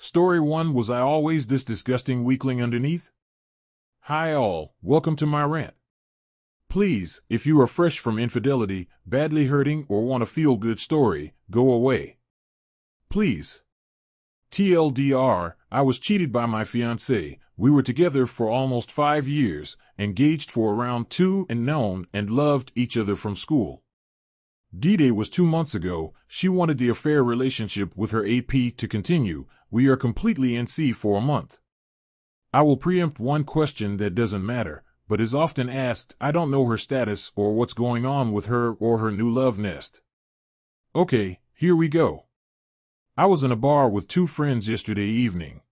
Story 1. Was I always this disgusting weakling underneath? Hi all, welcome to my rant. Please, if you are fresh from infidelity, badly hurting, or want a feel-good story, go away. Please. TLDR, I was cheated by my fiancé. We were together for almost 5 years, engaged for around 2, and known and loved each other from school. D-Day was 2 months ago. She wanted the affair relationship with her AP to continue. We are completely NC for a month. I will preempt one question that doesn't matter, but is often asked. I don't know her status or what's going on with her or her new love nest. Okay, here we go. I was in a bar with 2 friends yesterday evening.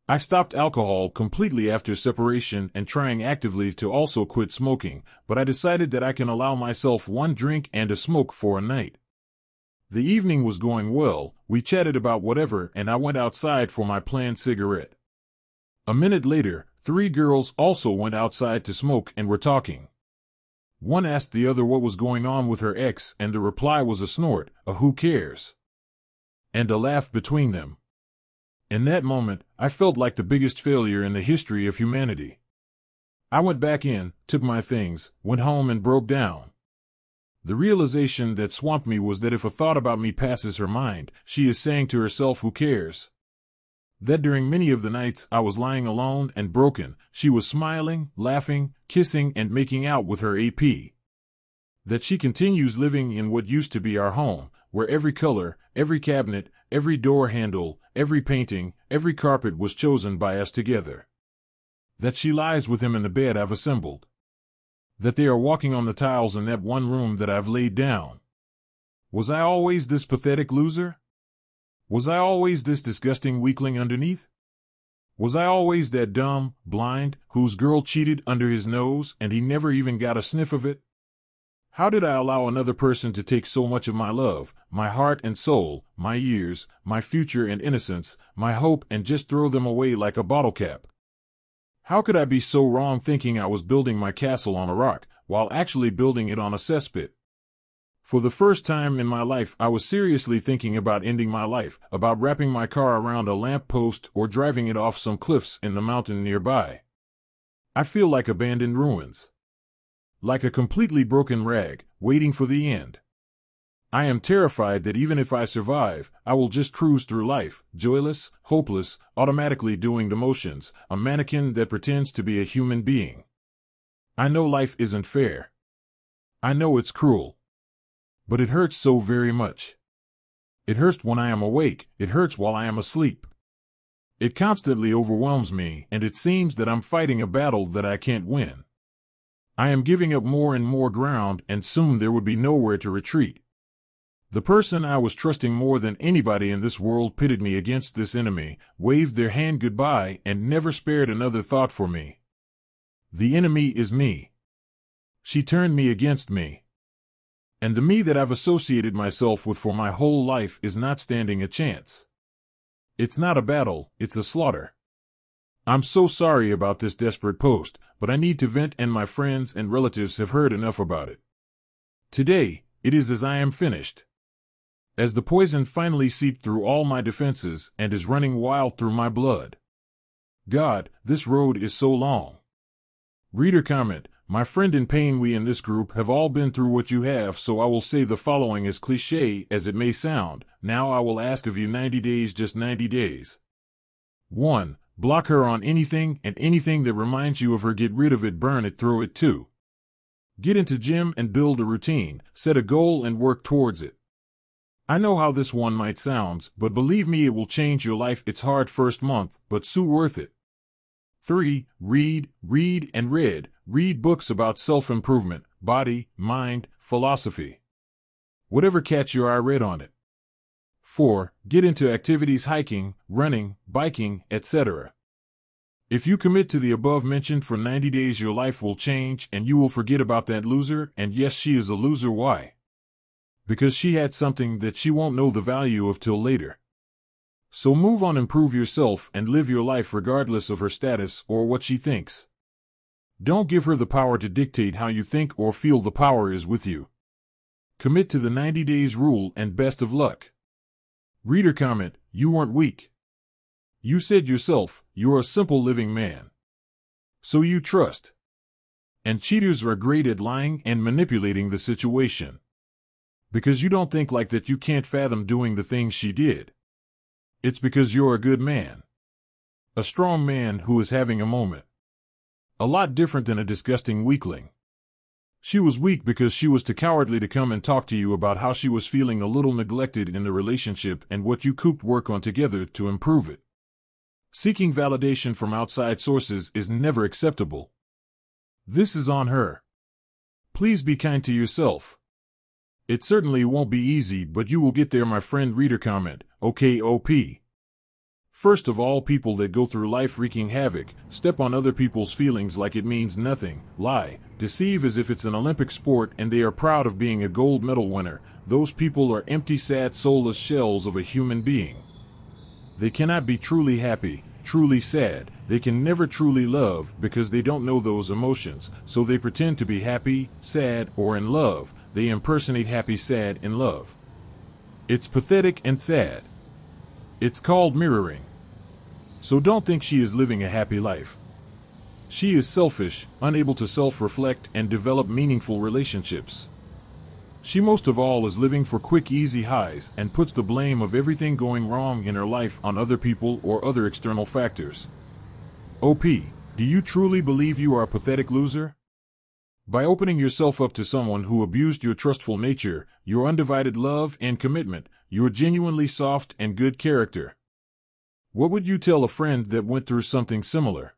I stopped alcohol completely after separation and trying actively to also quit smoking, but I decided that I can allow myself 1 drink and a smoke for a night. The evening was going well. We chatted about whatever and I went outside for my planned cigarette. A minute later, 3 girls also went outside to smoke and were talking. One asked the other what was going on with her ex, and the reply was a snort, a who cares, and a laugh between them. In that moment, I felt like the biggest failure in the history of humanity. I went back in, took my things, went home and broke down. The realization that swamped me was that if a thought about me passes her mind, she is saying to herself who cares. That during many of the nights I was lying alone and broken, she was smiling, laughing, kissing and making out with her AP. That she continues living in what used to be our home, where every color, every cabinet, every door handle, every painting, every carpet was chosen by us together. That she lies with him in the bed I've assembled. That they are walking on the tiles in that one room that I've laid down. Was I always this pathetic loser? Was I always this disgusting weakling underneath? Was I always that dumb, blind, whose girl cheated under his nose and he never even got a sniff of it? How did I allow another person to take so much of my love, my heart and soul, my years, my future and innocence, my hope, and just throw them away like a bottle cap? How could I be so wrong thinking I was building my castle on a rock, while actually building it on a cesspit? For the first time in my life, I was seriously thinking about ending my life, about wrapping my car around a lamp post or driving it off some cliffs in the mountain nearby. I feel like abandoned ruins. Like a completely broken rag, waiting for the end. I am terrified that even if I survive, I will just cruise through life, joyless, hopeless, automatically doing the motions, a mannequin that pretends to be a human being. I know life isn't fair. I know it's cruel. But it hurts so very much. It hurts when I am awake, it hurts while I am asleep. It constantly overwhelms me, and it seems that I'm fighting a battle that I can't win. I am giving up more and more ground, and soon there would be nowhere to retreat. The person I was trusting more than anybody in this world pitted me against this enemy, waved their hand goodbye, and never spared another thought for me. The enemy is me. She turned me against me. And the me that I've associated myself with for my whole life is not standing a chance. It's not a battle, it's a slaughter. I'm so sorry about this desperate post, but I need to vent and my friends and relatives have heard enough about it. Today, it is as I am finished. As the poison finally seeped through all my defenses and is running wild through my blood. God, this road is so long. Reader comment, my friend in pain, we in this group have all been through what you have, so I will say the following, as cliché as it may sound. Now I will ask of you 90 days, just 90 days. 1. Block her on anything and anything that reminds you of her. Get rid of it, burn it, throw it too. Get into gym and build a routine, set a goal and work towards it. I know how this one might sound, but believe me, it will change your life. It's hard first month, but so worth it. 3. Read and read. Read books about self-improvement, body, mind, philosophy. Whatever catch your eye, read on it. 4. Get into activities, hiking, running, biking, etc. If you commit to the above mentioned for 90 days, your life will change and you will forget about that loser. And yes, she is a loser. Why? Because she had something that she won't know the value of till later. So move on, improve yourself, and live your life regardless of her status or what she thinks. Don't give her the power to dictate how you think or feel. The power is with you. Commit to the 90 days rule and best of luck. Reader comment, you weren't weak. You said yourself, you're a simple living man. So you trust. And cheaters are great at lying and manipulating the situation. Because you don't think like that, you can't fathom doing the things she did. It's because you're a good man. A strong man who is having a moment. A lot different than a disgusting weakling. She was weak because she was too cowardly to come and talk to you about how she was feeling a little neglected in the relationship and what you could work on together to improve it. Seeking validation from outside sources is never acceptable. This is on her. Please be kind to yourself. It certainly won't be easy, but you will get there, my friend. Reader comment, okay OP. First of all, people that go through life wreaking havoc, step on other people's feelings like it means nothing, lie, deceive as if it's an Olympic sport and they are proud of being a gold medal winner. Those people are empty, sad, soulless shells of a human being. They cannot be truly happy, truly sad. They can never truly love because they don't know those emotions, so they pretend to be happy, sad, or in love. They impersonate happy, sad, in love. It's pathetic and sad. It's called mirroring. So don't think she is living a happy life. She is selfish, unable to self-reflect and develop meaningful relationships. She most of all is living for quick, easy highs and puts the blame of everything going wrong in her life on other people or other external factors. OP, do you truly believe you are a pathetic loser? By opening yourself up to someone who abused your trustful nature, your undivided love and commitment, your genuinely soft and good character. What would you tell a friend that went through something similar?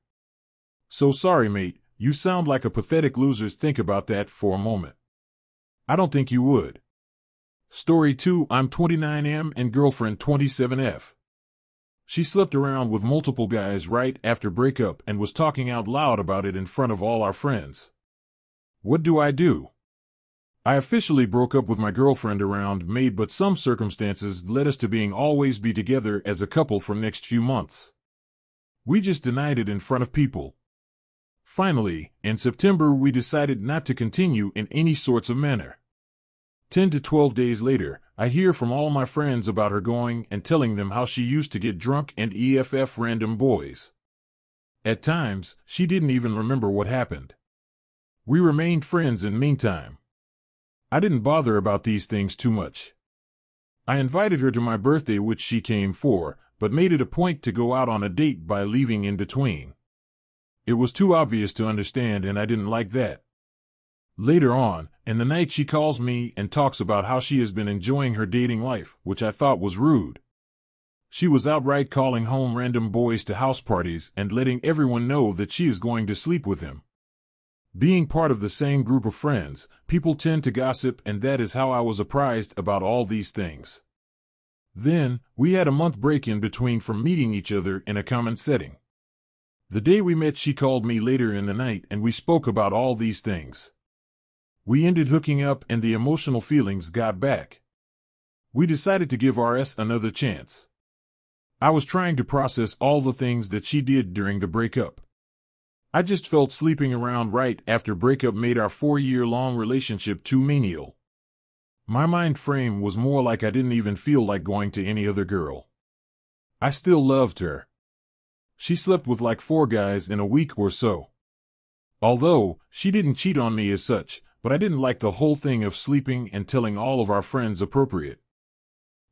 So sorry, mate, you sound like a pathetic loser. Think about that for a moment. I don't think you would. Story 2. I'm 29M and girlfriend 27F. She slept around with multiple guys right after breakup and was talking out loud about it in front of all our friends. What do? I officially broke up with my girlfriend around May, but some circumstances led us to being always be together as a couple for next few months. We just denied it in front of people. Finally, in September we decided not to continue in any sorts of manner. 10 to 12 days later, I hear from all my friends about her going and telling them how she used to get drunk and EFF random boys. At times, she didn't even remember what happened. We remained friends in the meantime. I didn't bother about these things too much. I invited her to my birthday, which she came for, but made it a point to go out on a date by leaving in between. It was too obvious to understand, and I didn't like that. Later on, in the night, she calls me and talks about how she has been enjoying her dating life, which I thought was rude. She was outright calling home random boys to house parties and letting everyone know that she is going to sleep with him. Being part of the same group of friends, people tend to gossip, and that is how I was apprised about all these things. Then, we had a month break in between from meeting each other in a common setting. The day we met, she called me later in the night and we spoke about all these things. We ended hooking up and the emotional feelings got back. We decided to give RS another chance. I was trying to process all the things that she did during the breakup. I just felt sleeping around right after breakup made our 4-year-long relationship too menial. My mind frame was more like I didn't even feel like going to any other girl. I still loved her. She slept with like 4 guys in a week or so. Although, she didn't cheat on me as such, but I didn't like the whole thing of sleeping and telling all of our friends appropriate.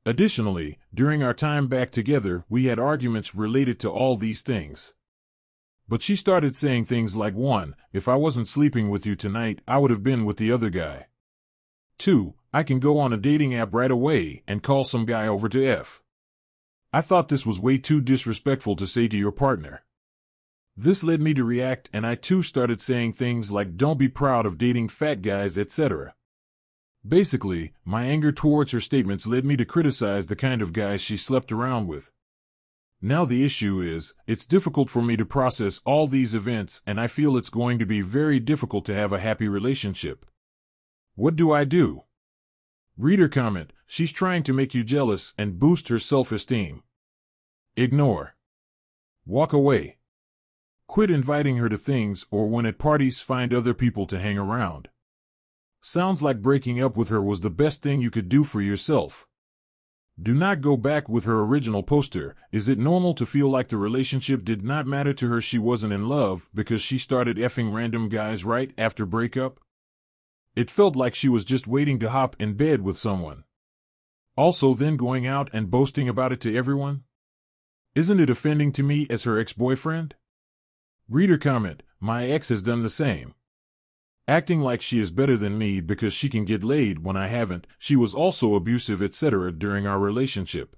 Additionally, during our time back together, we had arguments related to all these things. But she started saying things like 1. If I wasn't sleeping with you tonight, I would have been with the other guy. 2. I can go on a dating app right away and call some guy over to F. I thought this was way too disrespectful to say to your partner. This led me to react, and I too started saying things like don't be proud of dating fat guys, etc. Basically, my anger towards her statements led me to criticize the kind of guys she slept around with. Now the issue is, it's difficult for me to process all these events, and I feel it's going to be very difficult to have a happy relationship. What do? Reader comment, she's trying to make you jealous and boost her self-esteem. Ignore. Walk away. Quit inviting her to things or when at parties find other people to hang around. Sounds like breaking up with her was the best thing you could do for yourself. Do not go back with her original poster. Is it normal to feel like the relationship did not matter to her? She wasn't in love because she started effing random guys right after breakup? It felt like she was just waiting to hop in bed with someone. Also then going out and boasting about it to everyone? Isn't it offending to me as her ex-boyfriend? Reader comment, my ex has done the same. Acting like she is better than me because she can get laid when I haven't. She was also abusive, etc. during our relationship.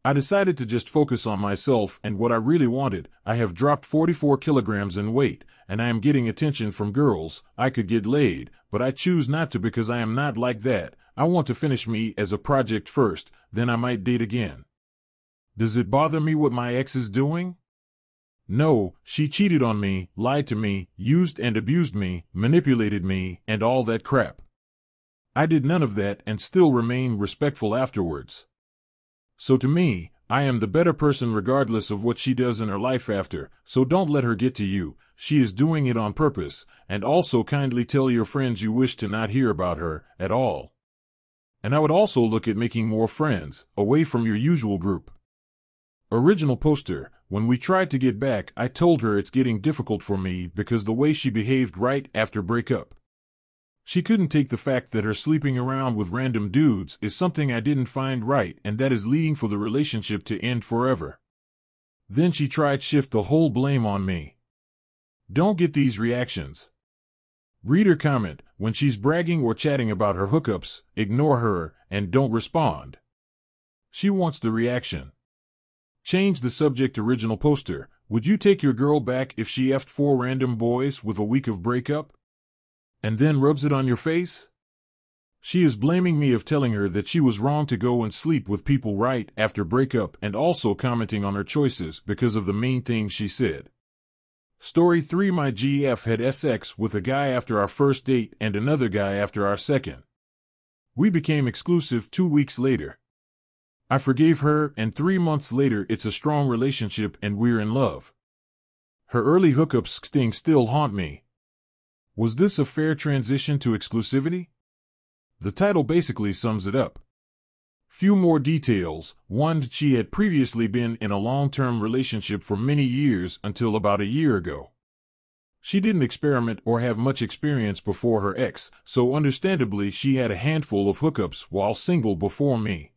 I decided to just focus on myself and what I really wanted. I have dropped 44 kilograms in weight, and I am getting attention from girls. I could get laid, but I choose not to because I am not like that. I want to finish me as a project first, then I might date again. Does it bother me what my ex is doing? No, she cheated on me, lied to me, used and abused me, manipulated me, and all that crap. I did none of that and still remain respectful afterwards. So to me, I am the better person regardless of what she does in her life after, so don't let her get to you. She is doing it on purpose, and also kindly tell your friends you wish to not hear about her at all. And I would also look at making more friends, away from your usual group. Original poster. When we tried to get back, I told her it's getting difficult for me because the way she behaved right after breakup. She couldn't take the fact that her sleeping around with random dudes is something I didn't find right and that is leading for the relationship to end forever. Then she tried to shift the whole blame on me. Don't get these reactions. Reader comment, when she's bragging or chatting about her hookups, ignore her and don't respond. She wants the reaction. Change the subject. Original poster. Would you take your girl back if she effed 4 random boys with a week of breakup? And then rubs it on your face? She is blaming me of telling her that she was wrong to go and sleep with people right after breakup and also commenting on her choices because of the main things she said. Story 3. My GF had sex with a guy after our first date and another guy after our second. We became exclusive 2 weeks later. I forgave her, and 3 months later it's a strong relationship and we're in love. Her early hookups sting still haunt me. Was this a fair transition to exclusivity? The title basically sums it up. Few more details. 1. She had previously been in a long-term relationship for many years until about a year ago. She didn't experiment or have much experience before her ex, so understandably she had a handful of hookups while single before me.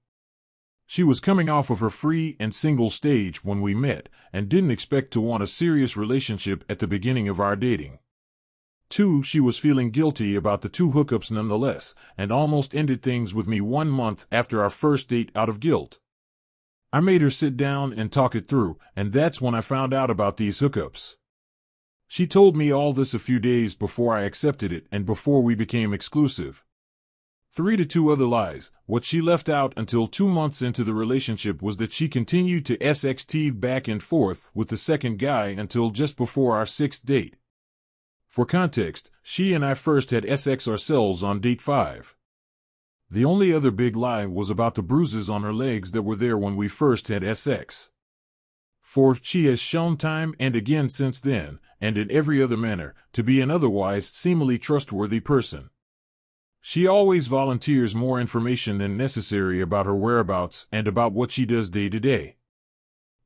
She was coming off of her free and single stage when we met, and didn't expect to want a serious relationship at the beginning of our dating. 2. She was feeling guilty about the 2 hookups nonetheless, and almost ended things with me 1 month after our first date out of guilt. I made her sit down and talk it through, and that's when I found out about these hookups. She told me all this a few days before I accepted it and before we became exclusive. 3. To 2 other lies. What she left out until 2 months into the relationship was that she continued to SXT back and forth with the second guy until just before our 6th date. For context, she and I first had SX ourselves on date 5. The only other big lie was about the bruises on her legs that were there when we first had SX. 4. She has shown time and again since then, and in every other manner, to be an otherwise seemingly trustworthy person. She always volunteers more information than necessary about her whereabouts and about what she does day to day.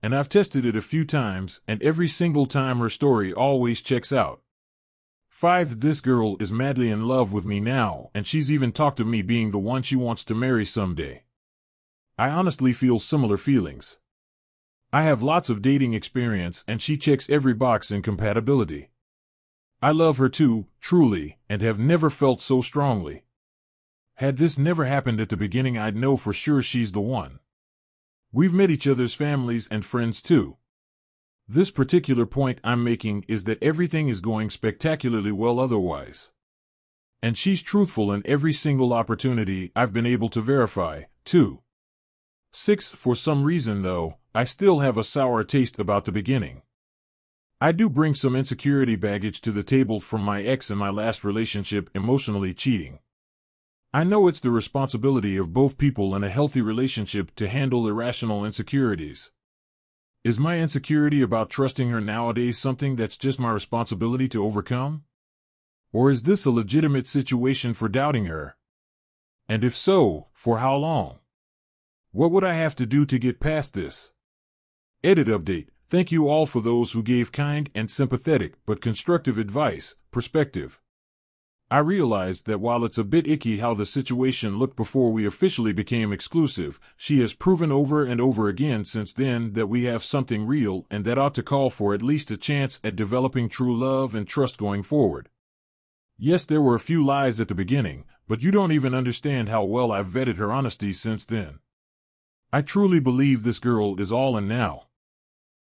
And I've tested it a few times, and every single time her story always checks out. 5. This girl is madly in love with me now, and she's even talked of me being the one she wants to marry someday. I honestly feel similar feelings. I have lots of dating experience, and she checks every box in compatibility. I love her too, truly, and have never felt so strongly. Had this never happened at the beginning, I'd know for sure she's the one. We've met each other's families and friends too. This particular point I'm making is that everything is going spectacularly well otherwise. And she's truthful in every single opportunity I've been able to verify, too. 6. For some reason, though, I still have a sour taste about the beginning. I do bring some insecurity baggage to the table from my ex in my last relationship, emotionally cheating. I know it's the responsibility of both people in a healthy relationship to handle irrational insecurities. Is my insecurity about trusting her nowadays something that's just my responsibility to overcome? Or is this a legitimate situation for doubting her? And if so, for how long? What would I have to do to get past this? Edit update. Thank you all for those who gave kind and sympathetic but constructive advice, perspective. I realized that while it's a bit icky how the situation looked before we officially became exclusive, she has proven over and over again since then that we have something real and that ought to call for at least a chance at developing true love and trust going forward. Yes, there were a few lies at the beginning, but you don't even understand how well I've vetted her honesty since then. I truly believe this girl is all in now.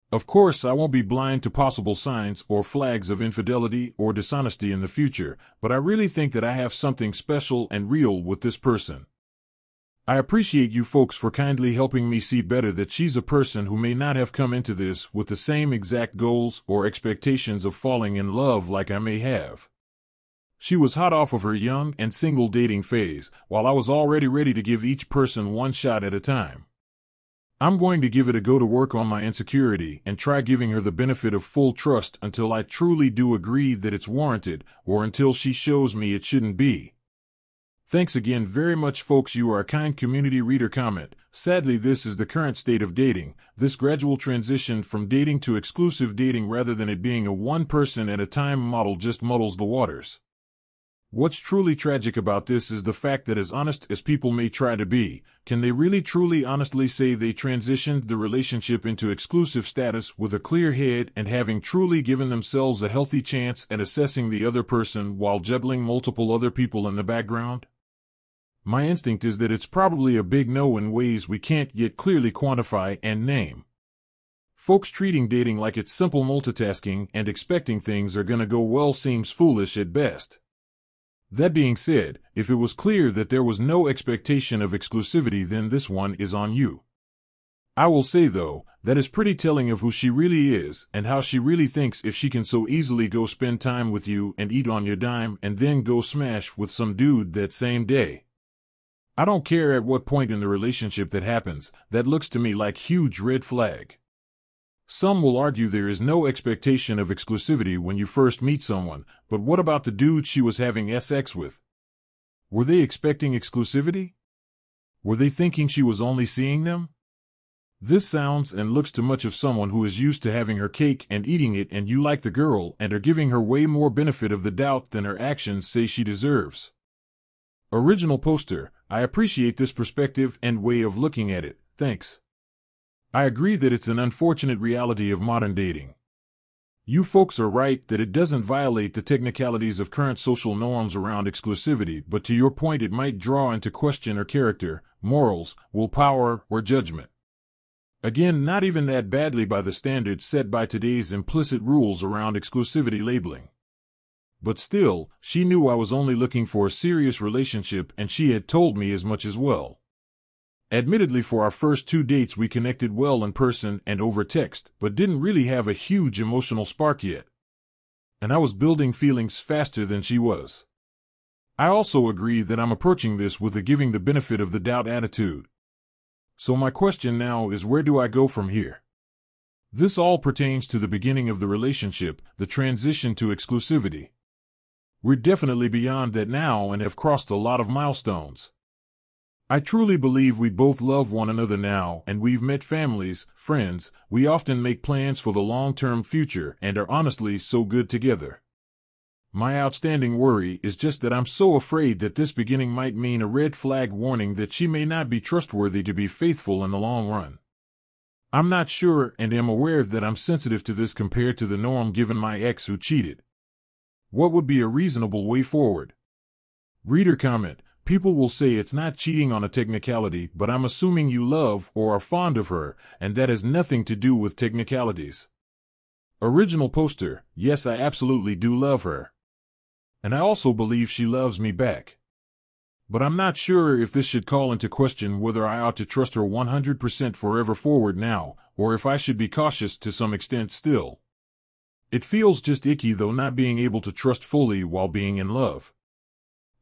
Of course, I won't be blind to possible signs or flags of infidelity or dishonesty in the future, but I really think that I have something special and real with this person. I appreciate you folks for kindly helping me see better that she's a person who may not have come into this with the same exact goals or expectations of falling in love like I may have. She was hot off of her young and single dating phase, while I was already ready to give each person one shot at a time. I'm going to give it a go to work on my insecurity and try giving her the benefit of full trust until I truly do agree that it's warranted, or until she shows me it shouldn't be. Thanks again very much, folks. You are a kind community reader. Comment. Sadly, this is the current state of dating. This gradual transition from dating to exclusive dating rather than it being a one person at a time model just muddles the waters. What's truly tragic about this is the fact that as honest as people may try to be, can they really truly honestly say they transitioned the relationship into exclusive status with a clear head and having truly given themselves a healthy chance at assessing the other person while juggling multiple other people in the background? My instinct is that it's probably a big no in ways we can't yet clearly quantify and name. Folks treating dating like it's simple multitasking and expecting things are gonna go well seems foolish at best. That being said, if it was clear that there was no expectation of exclusivity, then this one is on you. I will say, though, that is pretty telling of who she really is and how she really thinks if she can so easily go spend time with you and eat on your dime and then go smash with some dude that same day. I don't care at what point in the relationship that happens, that looks to me like huge red flag. Some will argue there is no expectation of exclusivity when you first meet someone, but what about the dude she was having sex with? Were they expecting exclusivity? Were they thinking she was only seeing them? This sounds and looks too much of someone who is used to having her cake and eating it, and you like the girl and are giving her way more benefit of the doubt than her actions say she deserves. Original poster. I appreciate this perspective and way of looking at it. Thanks. I agree that it's an unfortunate reality of modern dating. You folks are right that it doesn't violate the technicalities of current social norms around exclusivity, but to your point, it might draw into question her character, morals, willpower, or judgment. Again, not even that badly by the standards set by today's implicit rules around exclusivity labeling. But still, she knew I was only looking for a serious relationship, and she had told me as much as well. Admittedly, for our first 2 dates we connected well in person and over text, but didn't really have a huge emotional spark yet. And I was building feelings faster than she was. I also agree that I'm approaching this with a giving the benefit of the doubt attitude. So my question now is, where do I go from here? This all pertains to the beginning of the relationship, the transition to exclusivity. We're definitely beyond that now and have crossed a lot of milestones. I truly believe we both love one another now, and we've met families, friends, we often make plans for the long-term future and are honestly so good together. My outstanding worry is just that I'm so afraid that this beginning might mean a red flag warning that she may not be trustworthy to be faithful in the long run. I'm not sure and am aware that I'm sensitive to this compared to the norm given my ex who cheated. What would be a reasonable way forward? Reader comment. People will say it's not cheating on a technicality, but I'm assuming you love or are fond of her, and that has nothing to do with technicalities. Original poster. Yes, I absolutely do love her. And I also believe she loves me back. But I'm not sure if this should call into question whether I ought to trust her 100% forever forward now, or if I should be cautious to some extent still. It feels just icky though, not being able to trust fully while being in love.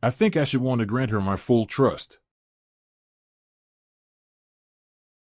I think I should want to grant her my full trust.